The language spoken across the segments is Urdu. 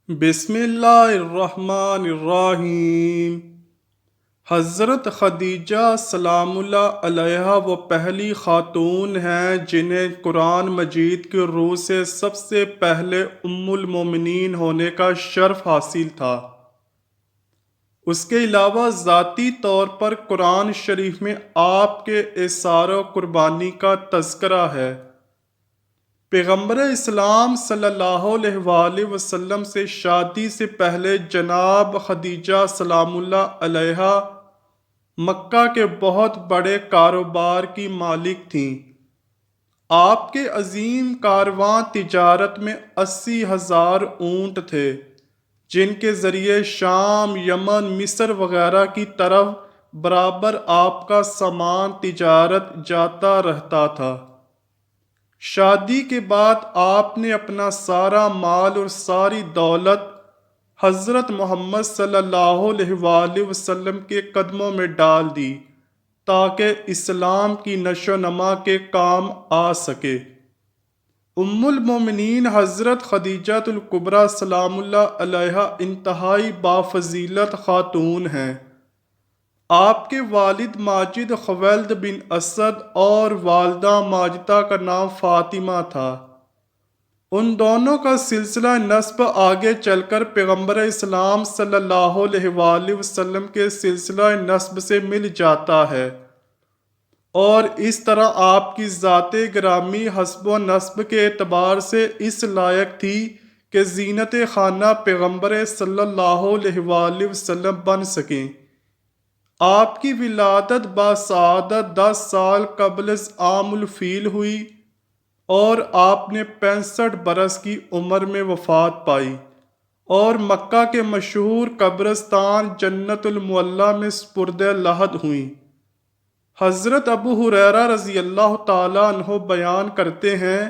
بسم اللہ الرحمن الرحیم۔ حضرت خدیجہ سلام اللہ علیہا وہ پہلی خاتون ہیں جنہیں قرآن مجید کے روح سے سب سے پہلے ام المومنین ہونے کا شرف حاصل تھا۔ اس کے علاوہ ذاتی طور پر قرآن شریف میں آپ کے ایثار و قربانی کا تذکرہ ہے۔ پیغمبر اسلام صلی اللہ علیہ وآلہ وسلم سے شادی سے پہلے جناب خدیجہ سلام اللہ علیہا مکہ کے بہت بڑے کاروبار کی مالک تھیں۔ آپ کے عظیم کارواں تجارت میں 80,000 اونٹ تھے، جن کے ذریعے شام، یمن، مصر وغیرہ کی طرف برابر آپ کا سامان تجارت جاتا رہتا تھا۔ شادی کے بعد آپ نے اپنا سارا مال اور ساری دولت حضرت محمد صلی اللہ علیہ وآلہ وسلم کے قدموں میں ڈال دی تاکہ اسلام کی نشو و نما کے کام آ سکے۔ ام المومنین حضرت خدیجہ الکبریٰ سلام اللہ علیہا انتہائی بافضیلت خاتون ہیں۔ آپ کے والد ماجد خویلد بن اسد اور والدہ ماجدہ کا نام فاطمہ تھا۔ ان دونوں کا سلسلہ نسب آگے چل کر پیغمبر اسلام صلی اللہ علیہ وآلہ وسلم کے سلسلہ نسب سے مل جاتا ہے، اور اس طرح آپ کی ذات گرامی حسب و نسب کے اعتبار سے اس لائق تھی کہ زینت خانہ پیغمبر صلی اللہ علیہ وآلہ وسلم بن سکیں۔ آپ کی ولادت باسعادت 10 سال قبل از عام الفیل ہوئی اور آپ نے 65 برس کی عمر میں وفات پائی اور مکہ کے مشہور قبرستان جنت المعلیٰ میں سپرد لحد ہوئیں۔ حضرت ابو ہریرہ رضی اللہ تعالیٰ عنہ بیان کرتے ہیں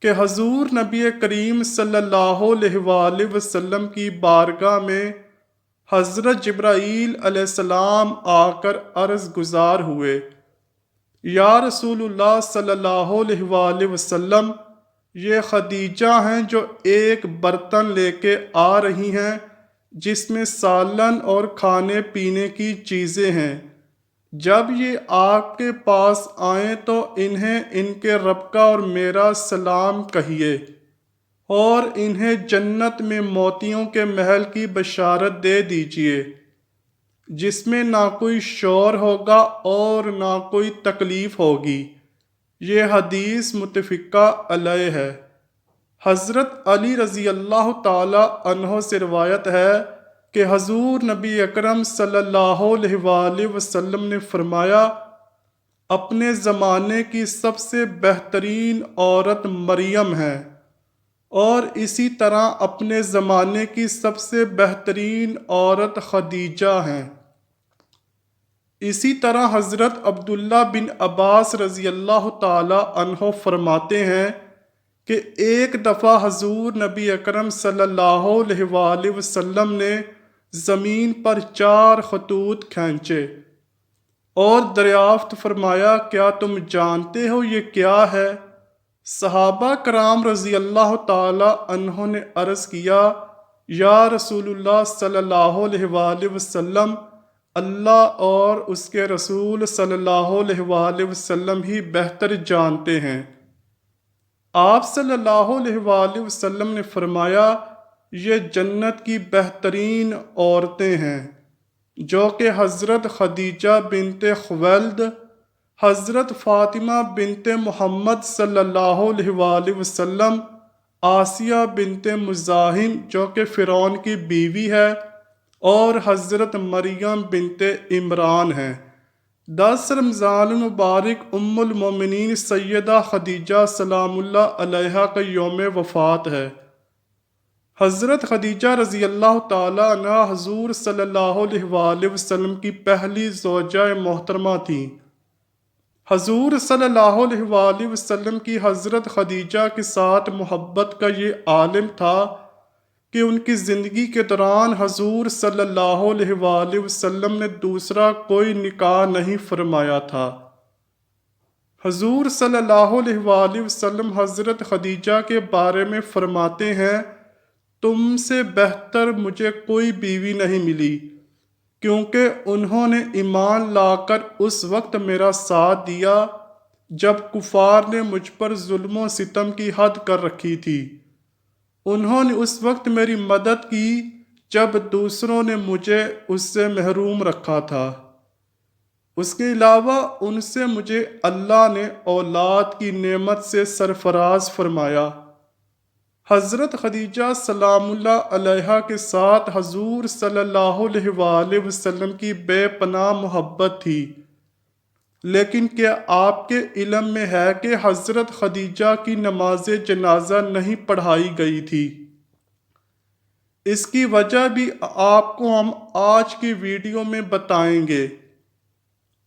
کہ حضور نبی کریم صلی اللہ علیہ وآلہ وسلم کی بارگاہ میں حضرت جبرائیل علیہ السلام آ کر عرض گزار ہوئے، یا رسول اللہ صلی اللہ علیہ وآلہ وسلم، یہ خدیجہ ہیں جو ایک برتن لے کے آ رہی ہیں جس میں سالن اور کھانے پینے کی چیزیں ہیں۔ جب یہ آپ کے پاس آئیں تو انہیں ان کے رب کا اور میرا سلام کہیے، اور انہیں جنت میں موتیوں کے محل کی بشارت دے دیجیے، جس میں نہ کوئی شور ہوگا اور نہ کوئی تکلیف ہوگی۔ یہ حدیث متفقہ علیہ ہے۔ حضرت علی رضی اللہ تعالی عنہ سے روایت ہے کہ حضور نبی اکرم صلی اللہ علیہ وآلہ وسلم نے فرمایا، اپنے زمانے کی سب سے بہترین عورت مریم ہے، اور اسی طرح اپنے زمانے کی سب سے بہترین عورت خدیجہ ہیں۔ اسی طرح حضرت عبداللہ بن عباس رضی اللہ تعالی عنہ فرماتے ہیں کہ ایک دفعہ حضور نبی اکرم صلی اللہ علیہ وآلہ وسلم نے زمین پر 4 خطوط کھینچے اور دریافت فرمایا، کیا تم جانتے ہو یہ کیا ہے؟ صحابہ کرام رضی اللہ تعالی عنہ نے عرض کیا، یا رسول اللہ صلی اللہ علیہ وآلہ وسلم، اللہ اور اس کے رسول صلی اللہ علیہ وآلہ وسلم ہی بہتر جانتے ہیں۔ آپ صلی اللہ علیہ وآلہ وسلم نے فرمایا، یہ جنت کی بہترین عورتیں ہیں، جو کہ حضرت خدیجہ بنت خویلد، حضرت فاطمہ بنت محمد صلی اللہ علیہ وآلہ وسلم، آسیہ بنت مزاحم جو کہ فرعون کی بیوی ہے، اور حضرت مریم بنت عمران ہیں۔ 10 رمضان المبارک ام المومنین سیدہ خدیجہ سلام اللہ علیہا کا یوم وفات ہے۔ حضرت خدیجہ رضی اللہ تعالیٰ عنہ حضور صلی اللہ علیہ وآلہ وسلم کی پہلی زوجہ محترمہ تھیں۔ حضور صلی اللہ علیہ وآلہ وسلم کی حضرت خدیجہ کے ساتھ محبت کا یہ عالم تھا کہ ان کی زندگی کے دوران حضور صلی اللہ علیہ وآلہ وسلم نے دوسرا کوئی نکاح نہیں فرمایا تھا۔ حضور صلی اللہ علیہ وآلہ وسلم حضرت خدیجہ کے بارے میں فرماتے ہیں، تم سے بہتر مجھے کوئی بیوی نہیں ملی، کیونکہ انہوں نے ایمان لا کر اس وقت میرا ساتھ دیا جب کفار نے مجھ پر ظلم و ستم کی حد کر رکھی تھی۔ انہوں نے اس وقت میری مدد کی جب دوسروں نے مجھے اس سے محروم رکھا تھا۔ اس کے علاوہ ان سے مجھے اللہ نے اولاد کی نعمت سے سرفراز فرمایا۔ حضرت خدیجہ سلام اللہ علیہا کے ساتھ حضور صلی اللہ علیہ وآلہ وسلم کی بے پناہ محبت تھی، لیکن کیا آپ کے علم میں ہے کہ حضرت خدیجہ کی نماز جنازہ نہیں پڑھائی گئی تھی؟ اس کی وجہ بھی آپ کو ہم آج کی ویڈیو میں بتائیں گے۔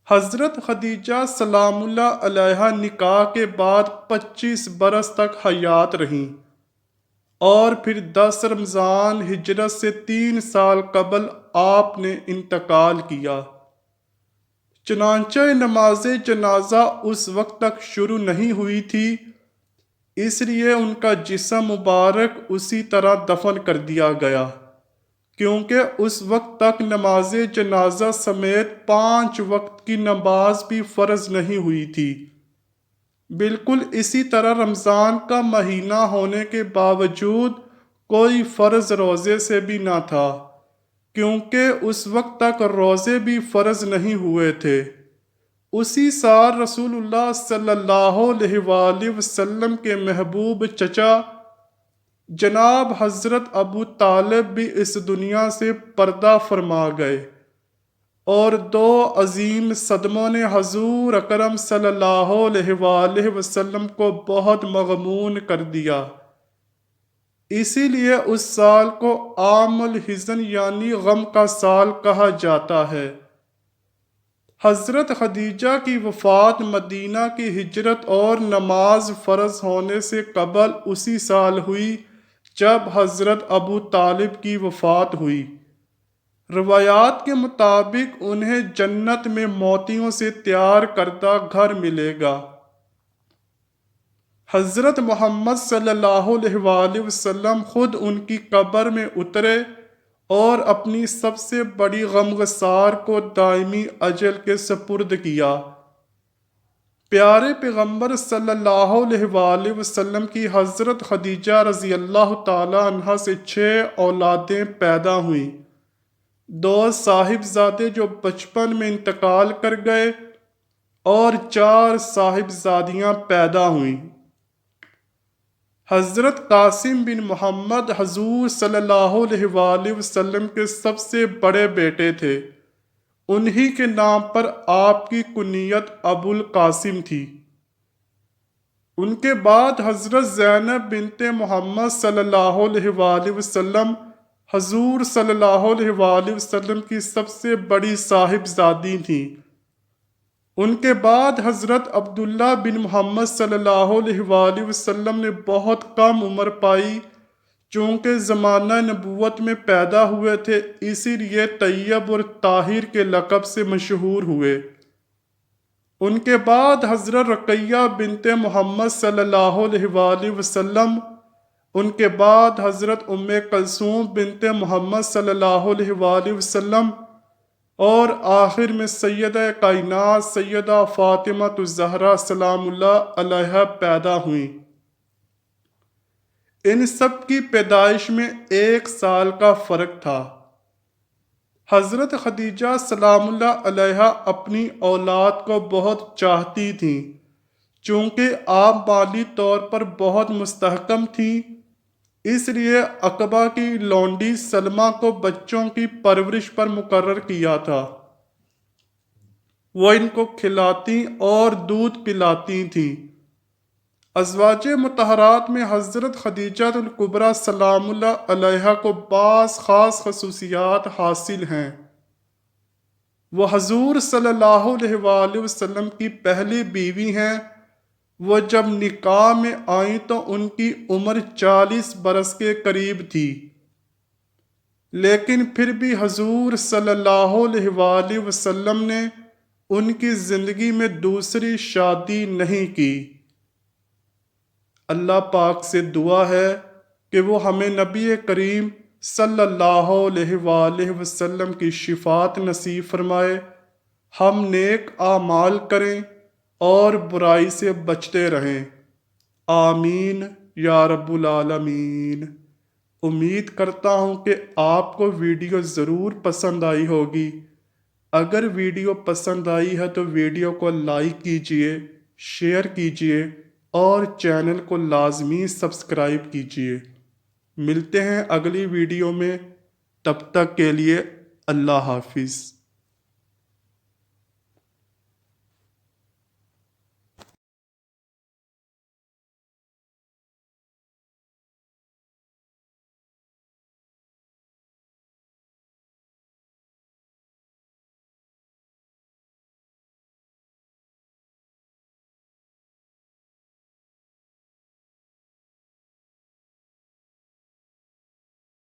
حضرت خدیجہ سلام اللہ علیہا نکاح کے بعد 25 برس تک حیات رہیں، اور پھر 10 رمضان ہجرت سے 3 سال قبل آپ نے انتقال کیا۔ چنانچہ نماز جنازہ اس وقت تک شروع نہیں ہوئی تھی، اس لیے ان کا جسم مبارک اسی طرح دفن کر دیا گیا، کیونکہ اس وقت تک نماز جنازہ سمیت 5 وقت کی نماز بھی فرض نہیں ہوئی تھی۔ بالکل اسی طرح رمضان کا مہینہ ہونے کے باوجود کوئی فرض روزے سے بھی نہ تھا، کیونکہ اس وقت تک روزے بھی فرض نہیں ہوئے تھے۔ اسی سال رسول اللہ صلی اللہ علیہ وآلہ وسلم کے محبوب چچا جناب حضرت ابو طالب بھی اس دنیا سے پردہ فرما گئے، اور 2 عظیم صدموں نے حضور اکرم صلی اللہ علیہ وآلہ وسلم کو بہت مغمون کر دیا۔ اسی لیے اس سال کو عام الحزن یعنی غم کا سال کہا جاتا ہے۔ حضرت خدیجہ کی وفات مدینہ کی ہجرت اور نماز فرض ہونے سے قبل اسی سال ہوئی جب حضرت ابو طالب کی وفات ہوئی۔ روایات کے مطابق انہیں جنت میں موتیوں سے تیار کردہ گھر ملے گا۔ حضرت محمد صلی اللہ علیہ وآلہ وسلم خود ان کی قبر میں اترے اور اپنی سب سے بڑی غمگسار کو دائمی اجل کے سپرد کیا۔ پیارے پیغمبر صلی اللہ علیہ وآلہ وسلم کی حضرت خدیجہ رضی اللہ تعالی عنہا سے 6 اولادیں پیدا ہوئیں، 2 صاحبزادے جو بچپن میں انتقال کر گئے اور 4 صاحبزادیاں پیدا ہوئیں۔ حضرت قاسم بن محمد حضور صلی اللہ علیہ وآلہ وسلم کے سب سے بڑے بیٹے تھے، انہی کے نام پر آپ کی کنیت ابو القاسم تھی۔ ان کے بعد حضرت زینب بنت محمد صلی اللہ علیہ وآلہ وسلم حضور صلی اللہ علیہ وآلہ وسلم کی سب سے بڑی صاحبزادی تھیں۔ ان کے بعد حضرت عبداللہ بن محمد صلی اللہ علیہ وآلہ وسلم نے بہت کم عمر پائی، چونکہ زمانہ نبوت میں پیدا ہوئے تھے، اسی لیے طیب اور طاہر کے لقب سے مشہور ہوئے۔ ان کے بعد حضرت رقیہ بنت محمد صلی اللہ علیہ وآلہ وسلم، ان کے بعد حضرت ام کلثوم بنت محمد صلی اللہ علیہ وآلہ وسلم، اور آخر میں سیدہ کائنات سیدہ فاطمہ الزہرا سلام اللہ علیہا پیدا ہوئیں۔ ان سب کی پیدائش میں 1 سال کا فرق تھا۔ حضرت خدیجہ سلام اللہ علیہا اپنی اولاد کو بہت چاہتی تھیں، چونکہ آپ مالی طور پر بہت مستحکم تھیں، اس لیے عقبہ کی لونڈی سلمہ کو بچوں کی پرورش پر مقرر کیا تھا۔ وہ ان کو کھلاتی اور دودھ پلاتی تھیں۔ ازواج مطہرات میں حضرت خدیجہ الکبریٰ سلام اللہ علیہا کو بعض خاص خصوصیات حاصل ہیں۔ وہ حضور صلی اللہ علیہ وآلہ وسلم کی پہلی بیوی ہیں۔ وہ جب نکاح میں آئیں تو ان کی عمر 40 برس کے قریب تھی، لیکن پھر بھی حضور صلی اللہ علیہ وآلہ وسلم نے ان کی زندگی میں دوسری شادی نہیں کی۔ اللہ پاک سے دعا ہے کہ وہ ہمیں نبی کریم صلی اللہ علیہ وآلہ وسلم کی شفاعت نصیب فرمائے، ہم نیک اعمال کریں اور برائی سے بچتے رہیں۔ آمین یا رب العالمین۔ امید کرتا ہوں کہ آپ کو ویڈیو ضرور پسند آئی ہوگی۔ اگر ویڈیو پسند آئی ہے تو ویڈیو کو لائک کیجئے، شیئر کیجئے اور چینل کو لازمی سبسکرائب کیجئے۔ ملتے ہیں اگلی ویڈیو میں، تب تک کے لیے اللہ حافظ۔